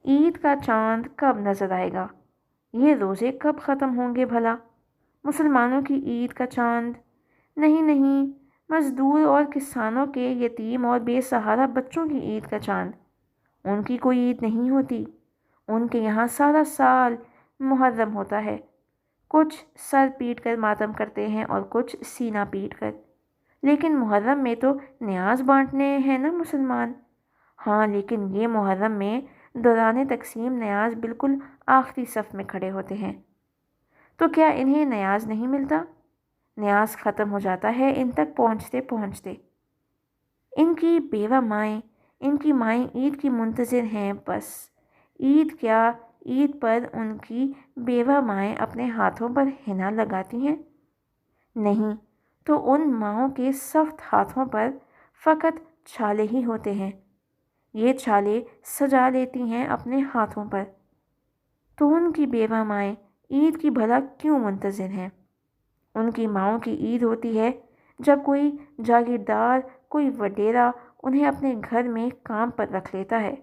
عید کا چاند کب نظر آئے گا؟ یہ روزے کب ختم ہوں گے بھلا؟ مسلمانوں کی عید کا چاند؟ نہیں نہیں، مزدور اور کسانوں کے، یتیم اور بے سہارا بچوں کی عید کا چاند۔ ان کی کوئی عید نہیں ہوتی۔ ان کے یہاں سارا سال محرم ہوتا ہے۔ کچھ سر پیٹ کر ماتم کرتے ہیں اور کچھ سینہ پیٹ کر۔ لیکن محرم میں تو نیاز بانٹنے ہیں نا مسلمان۔ ہاں، لیکن یہ محرم میں دوران تقسیم نیاز بالکل آخری صف میں کھڑے ہوتے ہیں۔ تو کیا انہیں نیاز نہیں ملتا؟ نیاز ختم ہو جاتا ہے ان تک پہنچتے پہنچتے۔ ان کی بیوہ مائیں، ان کی مائیں عید کی منتظر ہیں بس۔ عید کیا، عید پر ان کی بیوہ مائیں اپنے ہاتھوں پر حنا لگاتی ہیں؟ نہیں، تو ان ماؤں کے سخت ہاتھوں پر فقط چھالے ہی ہوتے ہیں۔ یہ چھالے سجا لیتی ہیں اپنے ہاتھوں پر۔ تو ان کی بیوہ مائیں عید کی بھلا کیوں منتظر ہیں؟ ان کی ماؤں کی عید ہوتی ہے جب کوئی جاگیردار، کوئی وڈیرا انہیں اپنے گھر میں کام پر رکھ لیتا ہے۔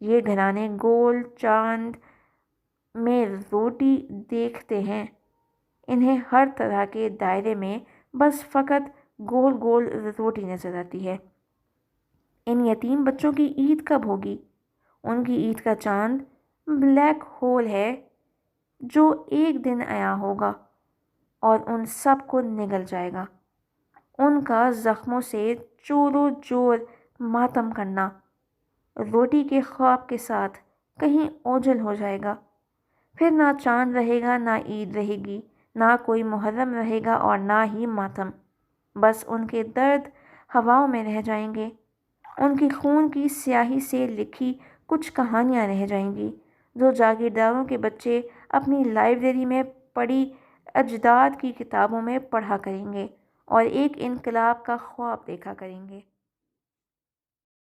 یہ گھرانے گول چاند میں روٹی دیکھتے ہیں۔ انہیں ہر طرح کے دائرے میں بس فقط گول گول روٹی نظر آتی ہے۔ ان یتیم بچوں کی عید کب ہوگی؟ ان کی عید کا چاند بلیک ہول ہے جو ایک دن آیا ہوگا اور ان سب کو نگل جائے گا۔ ان کا زخموں سے چور و جور ماتم کرنا روٹی کے خواب کے ساتھ کہیں اوجھل ہو جائے گا۔ پھر نہ چاند رہے گا، نہ عید رہے گی، نہ کوئی محرم رہے گا اور نہ ہی ماتم۔ بس ان کے درد ہواؤں میں رہ جائیں گے۔ ان کی خون کی سیاہی سے لکھی کچھ کہانیاں رہ جائیں گی جو جاگیرداروں کے بچے اپنی لائبریری میں پڑی اجداد کی کتابوں میں پڑھا کریں گے اور ایک انقلاب کا خواب دیکھا کریں گے۔